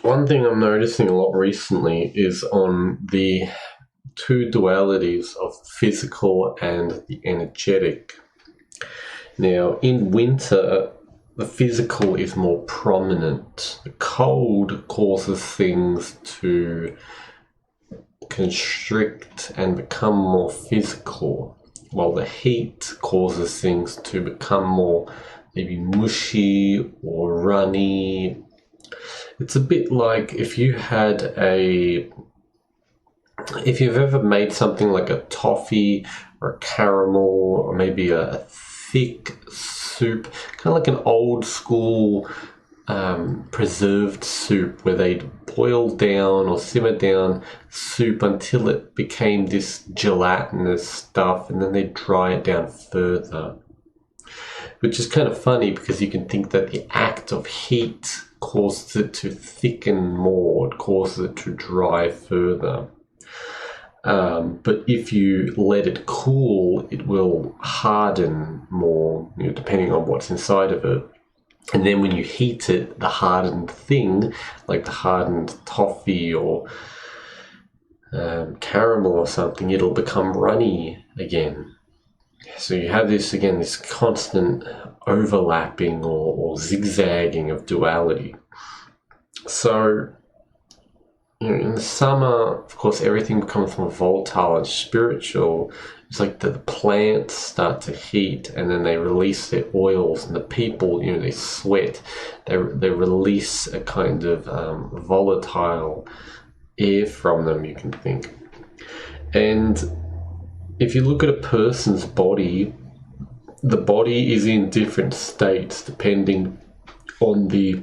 One thing I'm noticing a lot recently is on the two dualities of physical and the energetic. Now, in winter, the physical is more prominent. The cold causes things to constrict and become more physical, while the heat causes things to become more maybe mushy or runny. It's a bit like if you've ever made something like a toffee or a caramel or maybe a thick soup, kind of like an old school preserved soup where they'd boil down or simmer down soup until it became this gelatinous stuff, and then they'd dry it down further. Which is kind of funny because you can think that the act of heat causes it to thicken more, it causes it to dry further. But if you let it cool, it will harden more, depending on what's inside of it. And then when you heat it, the hardened thing, like the hardened toffee or caramel or something, it'll become runny again. So you have this constant overlapping or zigzagging of duality. So, in the summer, of course, everything becomes more volatile and spiritual. It's like the plants start to heat, and then they release their oils, and the people, they sweat. They release a kind of volatile air from them, you can think. And if you look at a person's body, the body is in different states depending on the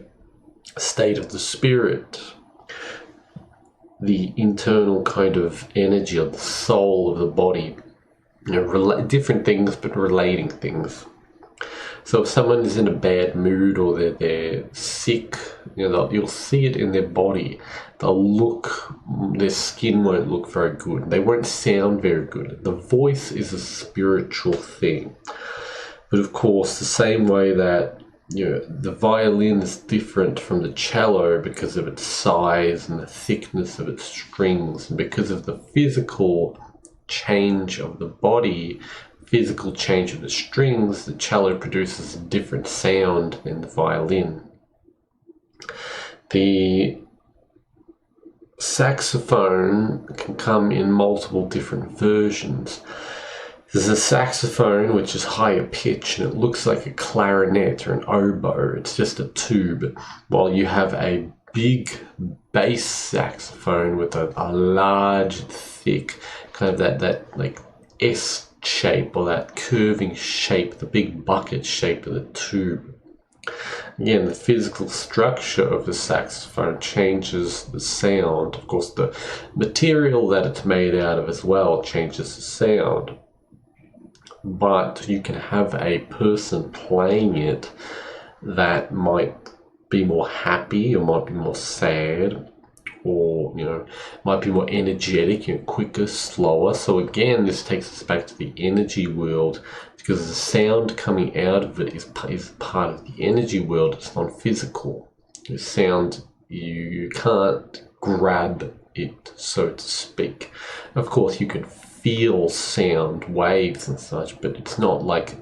state of the spirit, the internal kind of energy of the soul of the body. Different things, but relating things. So if someone is in a bad mood or they're sick, you'll see it in their body. Their skin won't look very good. They won't sound very good. The voice is a spiritual thing. But of course, the same way that the violin is different from the cello because of its size and the thickness of its strings, and because of the physical change of the body, physical change of the strings, the cello produces a different sound than the violin. The saxophone can come in multiple different versions. There's a saxophone which is higher pitch and it looks like a clarinet or an oboe. It's just a tube, while you have a big bass saxophone with a large, thick, kind of that like S shape or that curving shape, the big bucket shape of the tube. Again, the physical structure of the saxophone changes the sound. Of course, the material that it's made out of as well changes the sound. But you can have a person playing it that might be more happy or might be more sad, or might be more energetic, quicker, slower. So again, this takes us back to the energy world, because the sound coming out of it is part of the energy world. It's non-physical. The sound, you can't grab it, so to speak. Of course, you can feel sound waves and such, but it's not like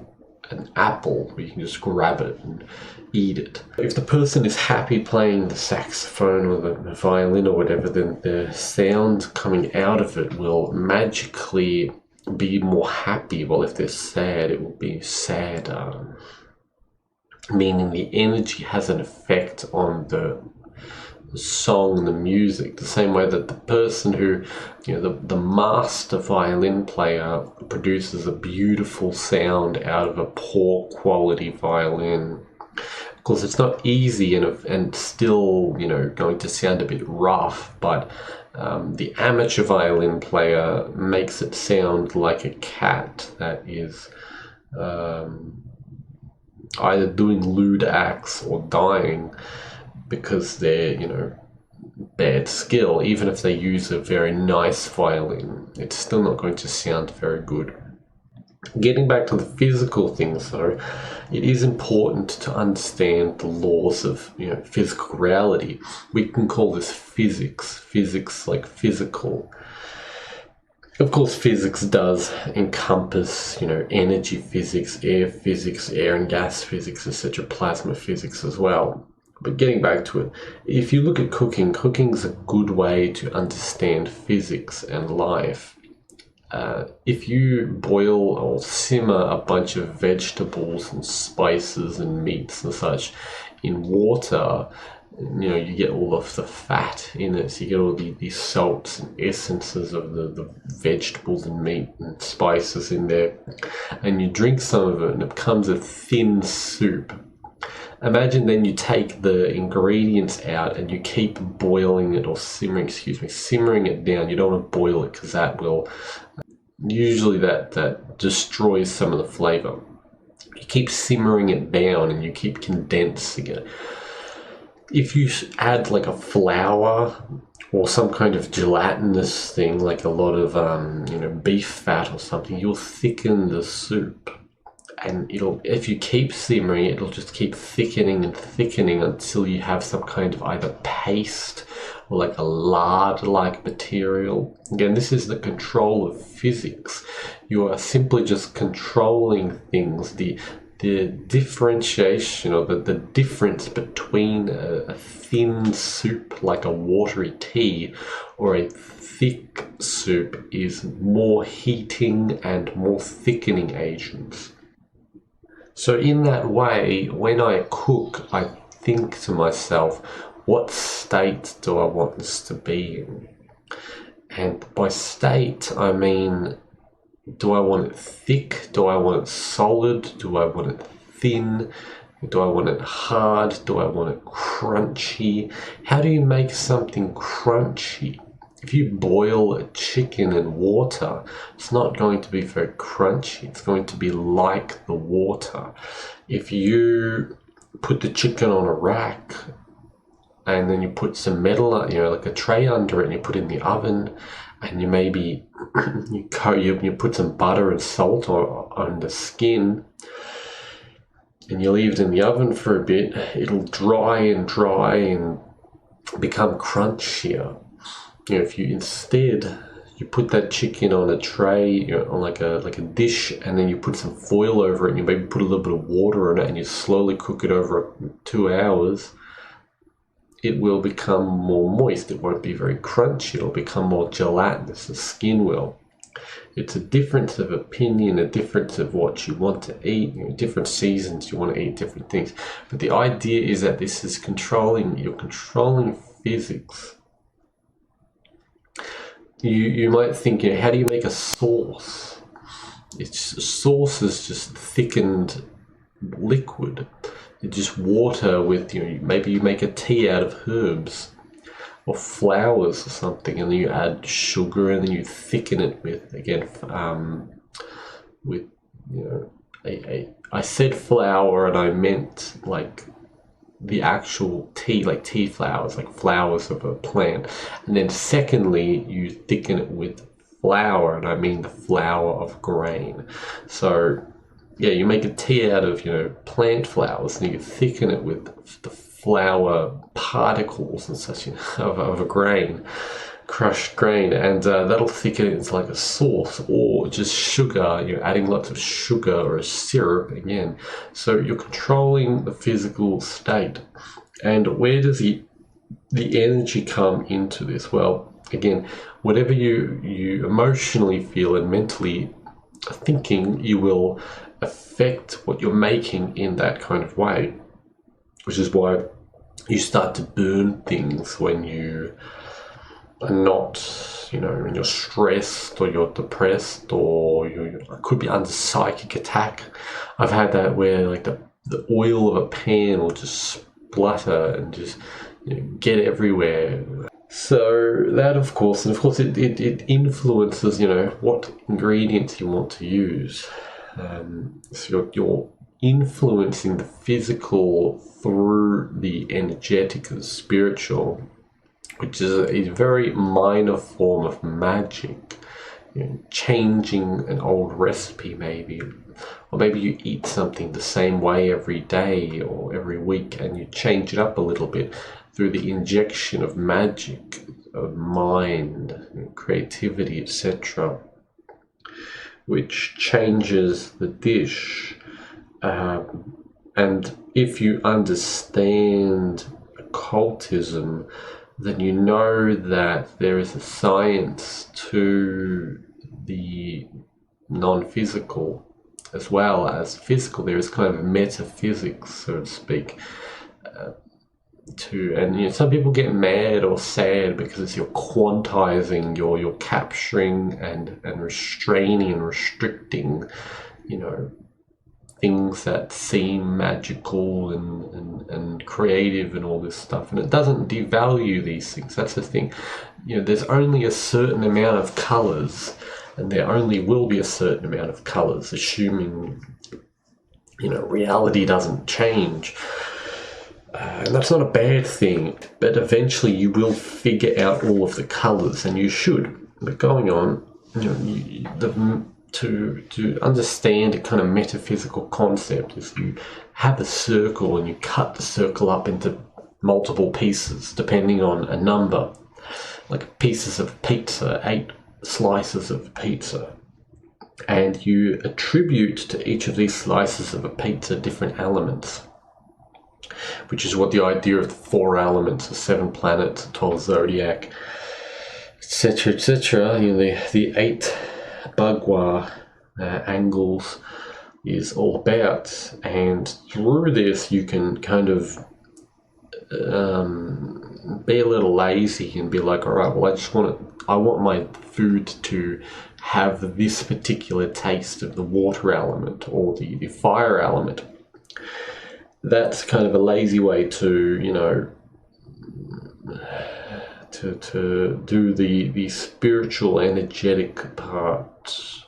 an apple where you can just grab it and eat it. If the person is happy playing the saxophone or the violin or whatever, then the sound coming out of it will magically be more happy. Well, if they're sad, it will be sadder. Meaning the energy has an effect on the song, the music, the same way that the person who, the master violin player produces a beautiful sound out of a poor quality violin. Of course, it's not easy and still, going to sound a bit rough, but the amateur violin player makes it sound like a cat that is either doing lewd acts or dying, because they're, bad skill. Even if they use a very nice violin, it's still not going to sound very good. Getting back to the physical things, though, it is important to understand the laws of physical reality. We can call this physics like physical. Of course, physics does encompass, energy physics, air and gas physics, etc., plasma physics as well. But getting back to it, if you look at cooking's a good way to understand physics and life. If you boil or simmer a bunch of vegetables and spices and meats and such in water, you get all of the fat in it. So you get all these salts and essences of the vegetables and meat and spices in there. And you drink some of it and it becomes a thin soup. Imagine then you take the ingredients out and you keep boiling it or simmering it down. You don't want to boil it because that will... Usually that destroys some of the flavor. You keep simmering it down and you keep condensing it. If you add like a flour or some kind of gelatinous thing, like a lot of beef fat or something, you'll thicken the soup. And if you keep simmering, it'll just keep thickening and thickening until you have some kind of either paste or like a lard-like material. Again, this is the control of physics. You are simply just controlling things, the differentiation or the difference between a thin soup like a watery tea or a thick soup is more heating and more thickening agents. So in that way, when I cook, I think to myself, what state do I want this to be in? And by state, I mean, do I want it thick? Do I want it solid? Do I want it thin? Do I want it hard? Do I want it crunchy? How do you make something crunchy? If you boil a chicken in water, it's not going to be very crunchy. It's going to be like the water. If you put the chicken on a rack and then you put some metal, like a tray under it, and you put it in the oven, and you maybe you put some butter and salt on the skin, and you leave it in the oven for a bit, it'll dry and become crunchier. If you instead you put that chicken on a tray, on like a dish, and then you put some foil over it, and you maybe put a little bit of water on it, and you slowly cook it over 2 hours, it will become more moist. It won't be very crunchy. It'll become more gelatinous. The skin will. It's a difference of opinion, a difference of what you want to eat. Different seasons you want to eat different things. But the idea is that this is you're controlling physics. You might think, how do you make a sauce? Sauce is just thickened liquid. It's just water with, maybe you make a tea out of herbs or flowers or something, and then you add sugar, and then you thicken it with, again, I said flour and I meant like the actual tea, like tea flowers, like flowers of a plant. And then secondly, you thicken it with flour, and I mean the flour of grain. So yeah, you make a tea out of, plant flowers, and you thicken it with the flour particles and such, of a grain, crushed grain, and that'll thicken it into like a sauce, or just sugar, adding lots of sugar or a syrup again. So you're controlling the physical state. And where does the energy come into this? Well, again, whatever you emotionally feel and mentally thinking, you will affect what you're making in that kind of way, which is why you start to burn things when you are not, when you're stressed or you're depressed, or you could be under psychic attack. I've had that where like the oil of a pan will just splutter and just get everywhere. So that, of course, it influences, what ingredients you want to use. So you're influencing the physical through the energetic and spiritual, which is a very minor form of magic. changing an old recipe maybe, or maybe you eat something the same way every day or every week and you change it up a little bit through the injection of magic, of mind, creativity, etc., which changes the dish. And if you understand occultism, then you know that there is a science to the non-physical as well as physical. There is kind of metaphysics, so to speak, and some people get mad or sad because you're quantizing, you're capturing and restraining and restricting, things that seem magical and creative and all this stuff, and it doesn't devalue these things. That's the thing. There's only a certain amount of colors, and there only will be a certain amount of colors, assuming reality doesn't change. And that's not a bad thing, but eventually you will figure out all of the colors, and you should. But going on, to understand a kind of metaphysical concept is you have a circle and you cut the circle up into multiple pieces depending on a number, like pieces of pizza, 8 slices of pizza, and you attribute to each of these slices of a pizza different elements, which is what the idea of the 4 elements, the 7 planets, the 12 zodiac, etc., etc., the 8 Bagua angles is all about. And through this you can kind of be a little lazy and be like, all right, well, I want my food to have this particular taste of the water element or the fire element. That's kind of a lazy way to to do the spiritual, energetic part,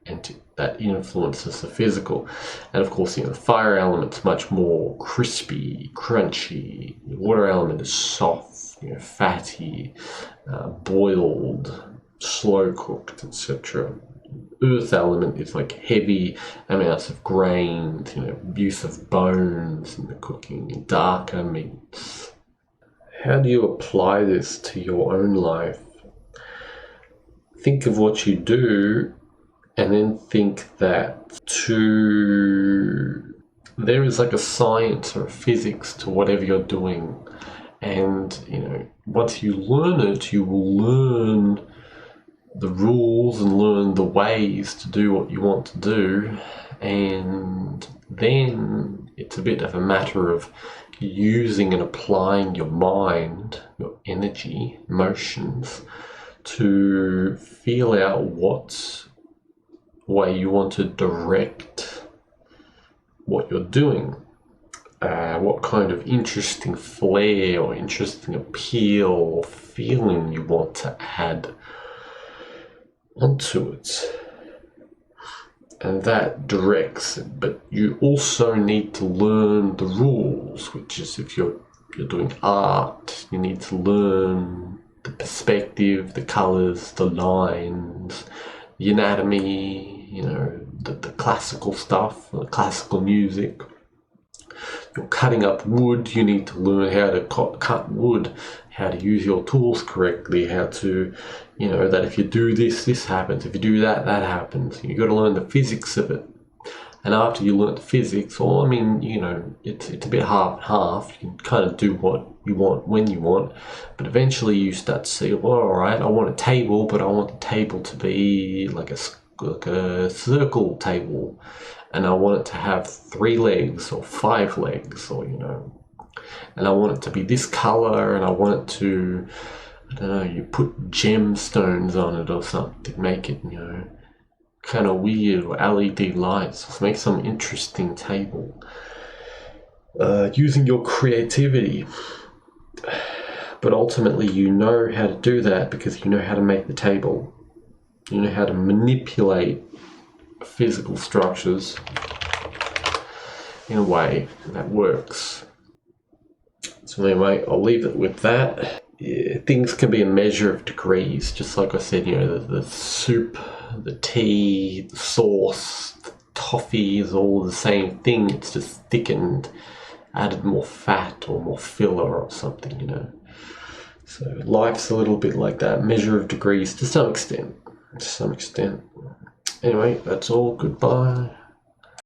and that influences the physical. And of course, the fire element's much more crispy, crunchy. The water element is soft, fatty, boiled, slow cooked, etc. Earth element is like heavy amounts of grains, use of bones in the cooking, darker meats. How do you apply this to your own life? Think of what you do, and then think that there is like a science or a physics to whatever you're doing. And, once you learn it, you will learn the rules and learn the ways to do what you want to do. And then it's a bit of a matter of using and applying your mind, your energy, emotions, to feel out what way you want to direct what you're doing, what kind of interesting flair or interesting appeal or feeling you want to add onto it. And that directs it. But you also need to learn the rules, which is if you're doing art, you need to learn the perspective, the colors, the lines, the anatomy, the classical stuff, the classical music. You're cutting up wood, you need to learn how to cut wood, how to use your tools correctly, how to, that if you do this happens, if you do that happens. You've got to learn the physics of it. And after you learn the physics, it's a bit half and half. You can kind of do what you want when you want, but eventually you start to see, well, all right, I want a table, but I want the table to be like a circle table, and I want it to have 3 legs or 5 legs, or and I want it to be this color, and I want it to, I don't know, you put gemstones on it or something, make it kind of weird, or LED lights. Let's make some interesting table using your creativity. But ultimately you know how to do that because you know how to make the table. You know how to manipulate physical structures in a way that works. So anyway, I'll leave it with that. Yeah, things can be a measure of degrees, just like I said, the soup the tea, the sauce, the toffee is all the same thing. It's just thickened, added more fat or more filler or something, you know. So life's a little bit like that, measure of degrees to some extent. To some extent. Anyway, that's all. Goodbye.